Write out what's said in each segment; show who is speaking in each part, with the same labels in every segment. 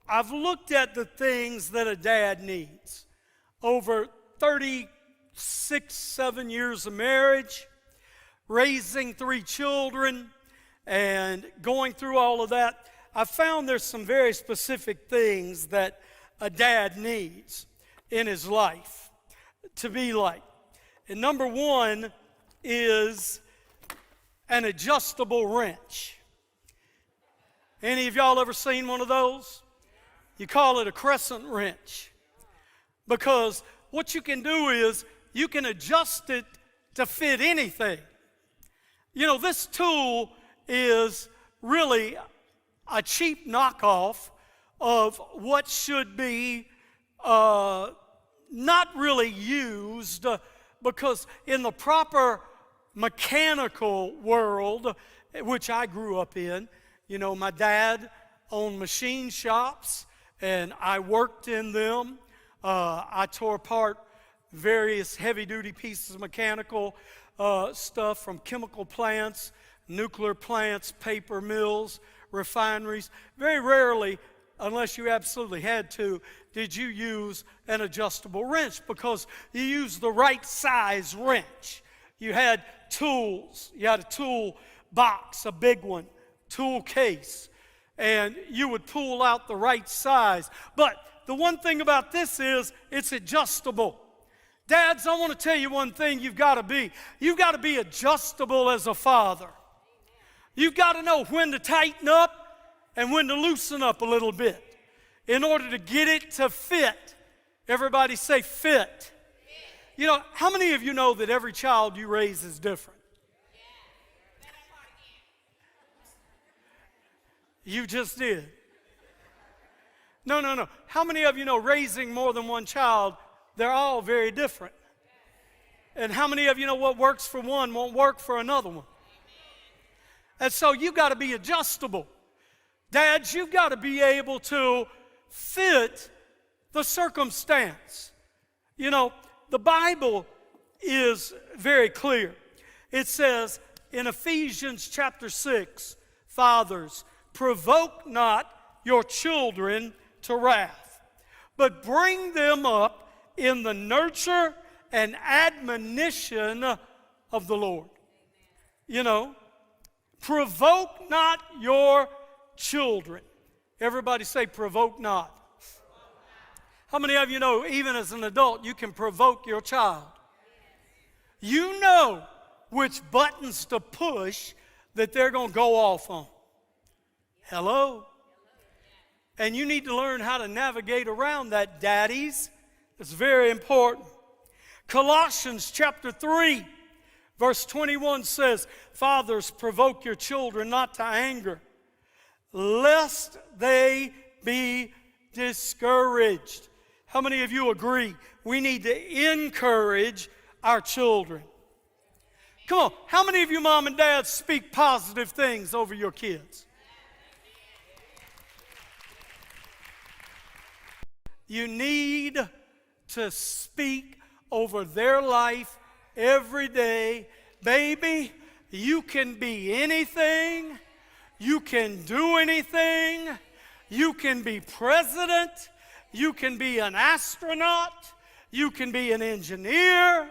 Speaker 1: I've looked at the things that a dad needs over 36, 7 years of marriage, raising 3 children, and going through all of that. I found there's some very specific things that a dad needs in his life to be like. And number one is an adjustable wrench. Any of y'all ever seen one of those? You call it a crescent wrench. Because what you can do is you can adjust it to fit anything. You know, this tool is really a cheap knockoff of what should be not really used, because in the proper mechanical world, which I grew up in, you know, my dad owned machine shops and I worked in them. I tore apart various heavy-duty pieces of mechanical stuff from chemical plants, nuclear plants, paper mills, refineries. Very rarely, unless you absolutely had to, did you use an adjustable wrench, because you used the right size wrench. You had tools. You had a tool box, a big one, tool case, and you would pull out the right size. But the one thing about this is it's adjustable. Dads, I want to tell you one thing you've got to be. You've got to be adjustable as a father. You've got to know when to tighten up and when to loosen up a little bit in order to get it to fit. Everybody say fit. You know, how many of you know that every child you raise is different? You just did. No. How many of you know raising more than one child, they're all very different? And how many of you know what works for one won't work for another one? And so you've got to be adjustable. Dads, you've got to be able to fit the circumstance. You know, the Bible is very clear. It says in Ephesians chapter 6, fathers, provoke not your children to wrath, but bring them up in the nurture and admonition of the Lord. You know, provoke not your children. Everybody say provoke not. How many of you know even as an adult you can provoke your child? You know which buttons to push that they're going to go off on. Hello? And you need to learn how to navigate around that, daddies. It's very important. Colossians chapter 3, verse 21 says, fathers, provoke your children not to anger, lest they be discouraged. How many of you agree we need to encourage our children? Come on, how many of you mom and dad speak positive things over your kids? You need to speak over their life every day. Baby, you can be anything. You can do anything. You can be president. You can be an astronaut. You can be an engineer.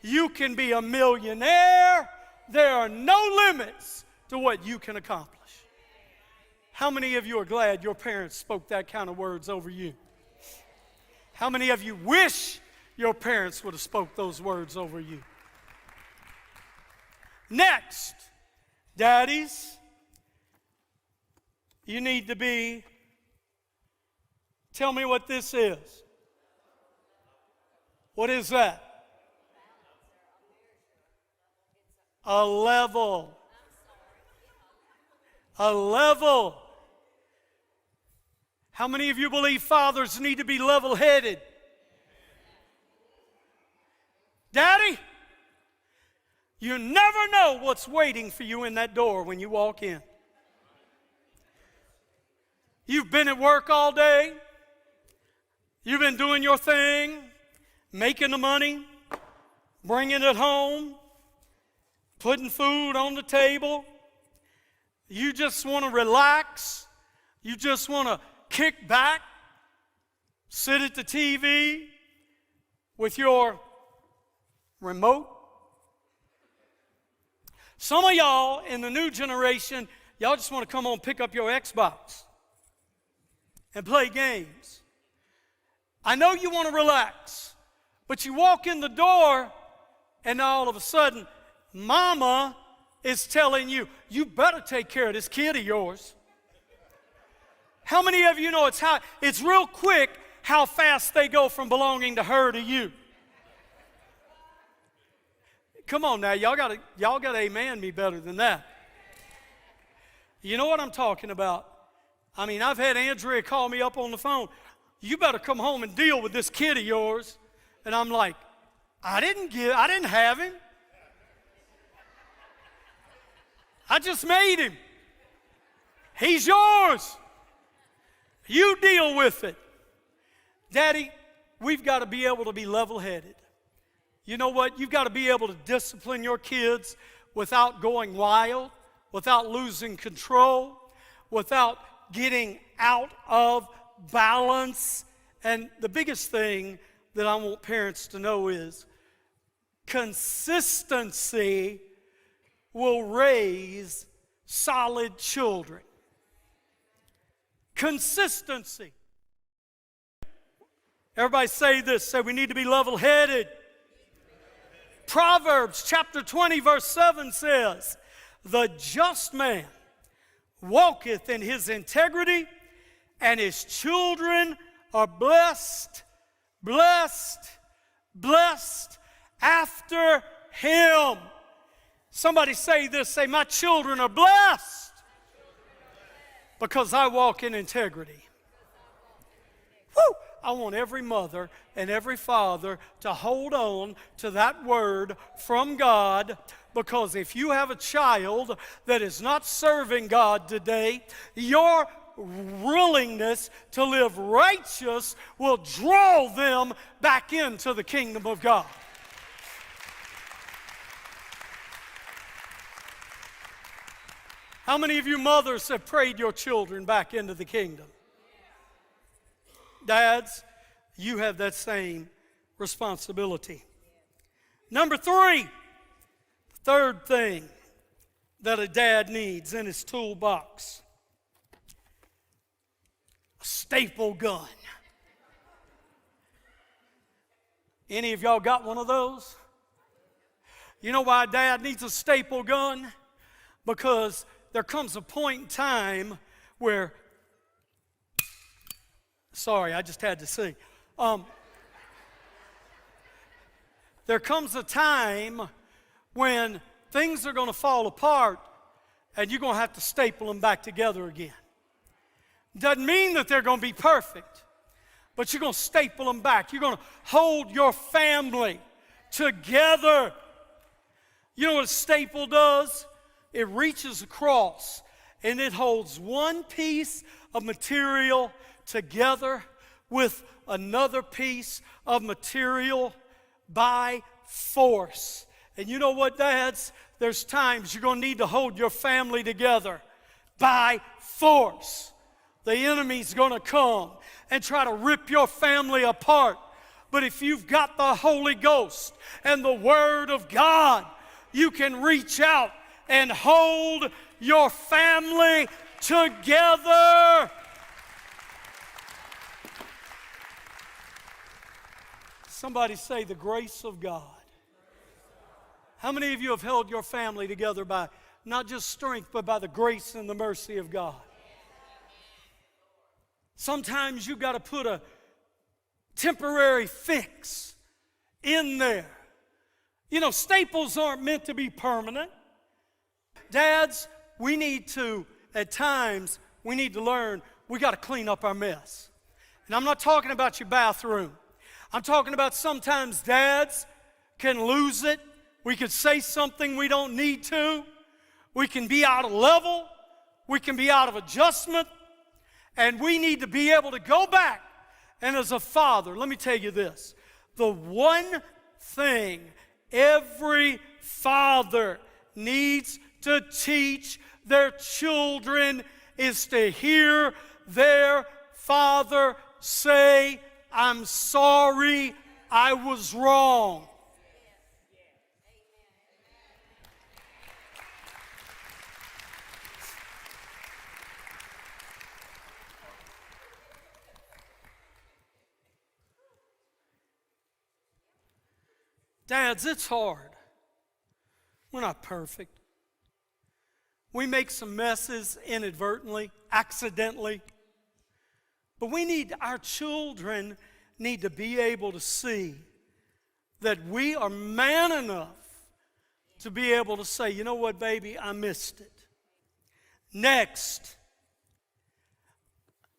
Speaker 1: You can be a millionaire. There are no limits to what you can accomplish. How many of you are glad your parents spoke that kind of words over you? How many of you wish your parents would have spoke those words over you? Next, daddies, you need to be, tell me what this is. What is that? A level. A level. How many of you believe fathers need to be level-headed? Daddy, you never know what's waiting for you in that door when you walk in. You've been at work all day. You've been doing your thing, making the money, bringing it home, putting food on the table. You just want to relax. You just want to kick back, sit at the TV with your remote. Some of y'all in the new generation, y'all just want to come on, pick up your Xbox and play games. I know you want to relax, but you walk in the door and all of a sudden, mama is telling you, you better take care of this kid of yours. How many of you know it's real quick how fast they go from belonging to her to you? Come on now, y'all got to amen me better than that. You know what I'm talking about? I mean, I've had Andrea call me up on the phone. You better come home and deal with this kid of yours. And I'm like, I didn't have him. I just made him. He's yours. You deal with it. Daddy, we've got to be able to be level-headed. You know what? You've got to be able to discipline your kids without going wild, without losing control, without getting out of balance. And the biggest thing that I want parents to know is consistency will raise solid children. Consistency. Everybody say this. Say we need to be level-headed. Proverbs chapter 20 verse 7 says, the just man walketh in his integrity, and his children are blessed, blessed, blessed after him. Somebody say this, say, my children are blessed because I walk in integrity. Woo! I want every mother and every father to hold on to that word from God, because if you have a child that is not serving God today, your willingness to live righteous will draw them back into the kingdom of God. How many of you mothers have prayed your children back into the kingdom? Dads, you have that same responsibility. Number 3, the third thing that a dad needs in his toolbox: a staple gun. Any of y'all got one of those? You know why dad needs a staple gun? Because there comes a point in time where, sorry, I just had to see. There comes a time when things are going to fall apart and you're going to have to staple them back together again. Doesn't mean that they're going to be perfect, but you're going to staple them back. You're going to hold your family together. You know what a staple does? It reaches across and it holds one piece of material together with another piece of material by force. And you know what, dads? There's times you're going to need to hold your family together by force. The enemy's going to come and try to rip your family apart. But if you've got the Holy Ghost and the Word of God, you can reach out and hold your family together. Somebody say the grace of God. How many of you have held your family together by not just strength, but by the grace and the mercy of God? Sometimes you've got to put a temporary fix in there. You know, staples aren't meant to be permanent. Dads, we need to, at times, we need to learn, we got to clean up our mess. And I'm not talking about your bathroom. I'm talking about sometimes dads can lose it. We could say something we don't need to. We can be out of level. We can be out of adjustment. And we need to be able to go back. And as a father, let me tell you this. The one thing every father needs to teach their children is to hear their Father, say, I'm sorry, I was wrong. Dads, it's hard. We're not perfect. We make some messes inadvertently, accidentally. But our children need to be able to see that we are man enough to be able to say, you know what, baby, I missed it. Next,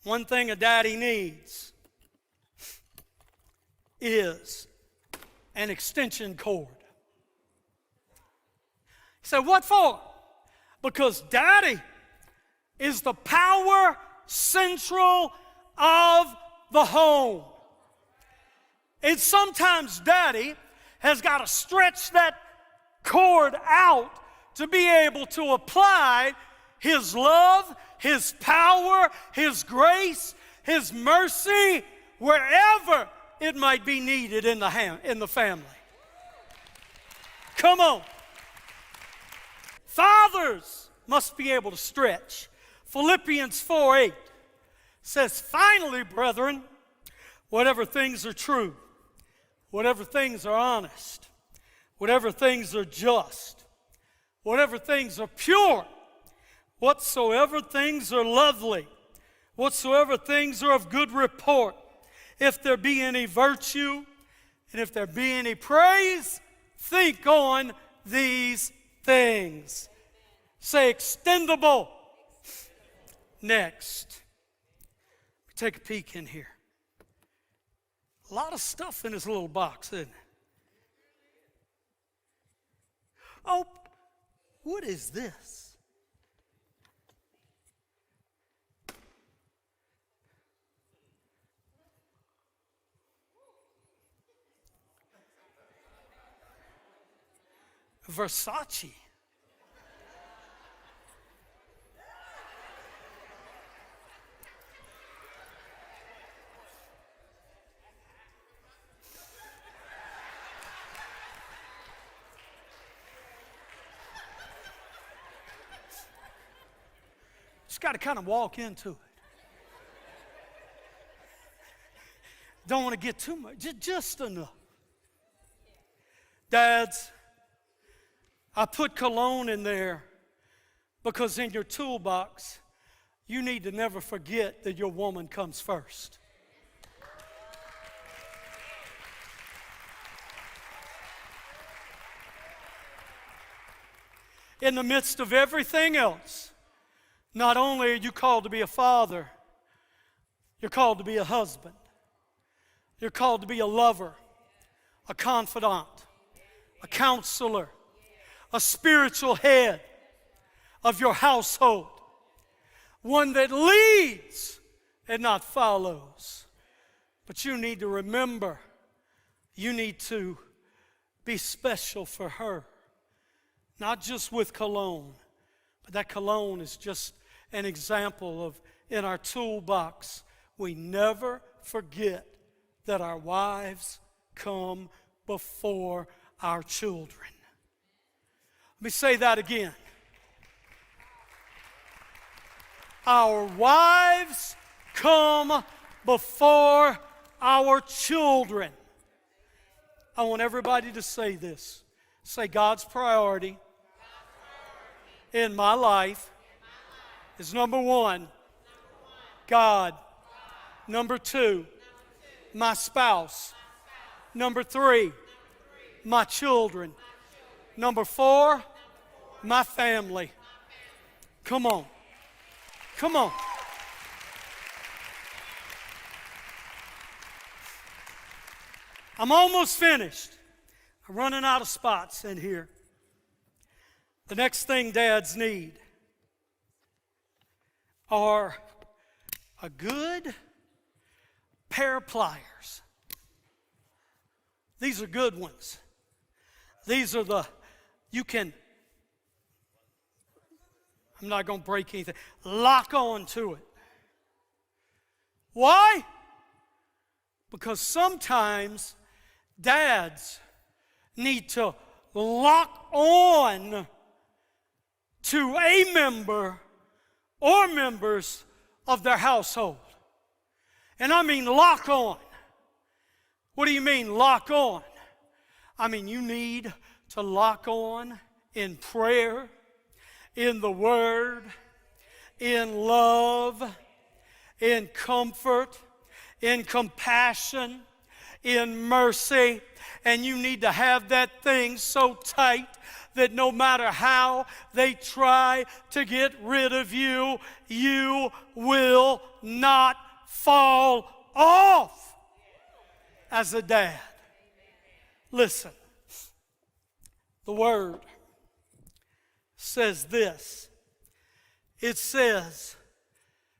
Speaker 1: one thing a daddy needs is an extension cord. You say, what for? Because daddy is the power central of the home. And sometimes daddy has got to stretch that cord out to be able to apply his love, his power, his grace, his mercy, wherever it might be needed in the family. Come on. Fathers must be able to stretch. Philippians 4:8 says, finally, brethren, whatever things are true, whatever things are honest, whatever things are just, whatever things are pure, whatsoever things are lovely, whatsoever things are of good report, if there be any virtue, and if there be any praise, think on these things. Say extendable. Next, take a peek in here. A lot of stuff in this little box, isn't it? Oh, what is this? Versace. Just got to kind of walk into it. Don't want to get too much, just enough. Dads, I put cologne in there because in your toolbox, you need to never forget that your woman comes first. In the midst of everything else, not only are you called to be a father, you're called to be a husband. You're called to be a lover, a confidant, a counselor, a spiritual head of your household, one that leads and not follows. But you need to remember, you need to be special for her, not just with cologne, but that cologne is just an example of, in our toolbox, we never forget that our wives come before our children. Let me say that again. Our wives come before our children. I want everybody to say this. Say, God's priority in my life is number one, God. Number two, my spouse. Number three, my children. Number four, my family. Come on. Come on. I'm almost finished. I'm running out of spots in here. The next thing dads need are a good pair of pliers. These are good ones. These are I'm not going to break anything. Lock on to it. Why? Because sometimes dads need to lock on to a member or members of their household. And I mean lock on. What do you mean lock on? I mean you need to lock on in prayer, in the Word, in love, in comfort, in compassion, in mercy. And you need to have that thing so tight that no matter how they try to get rid of you, you will not fall off as a dad. Listen, the Word says this. It says,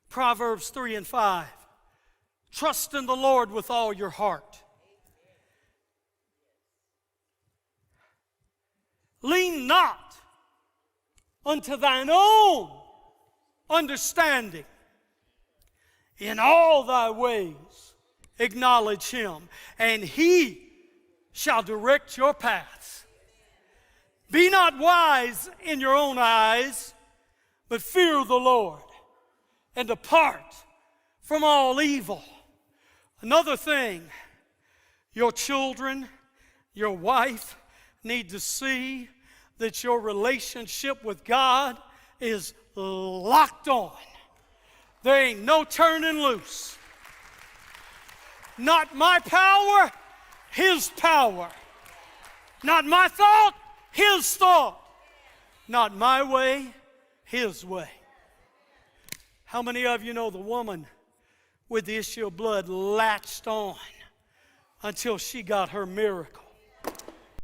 Speaker 1: Proverbs 3 and 5, trust in the Lord with all your heart. Lean not unto thine own understanding. In all thy ways acknowledge him, and he shall direct your paths. Be not wise in your own eyes, but fear the Lord, and depart from all evil. Another thing, your children, your wife need to see that your relationship with God is locked on. There ain't no turning loose. Not my power, his power. Not my thought, his thought. Not my way, his way. How many of you know the woman with the issue of blood latched on until she got her miracle?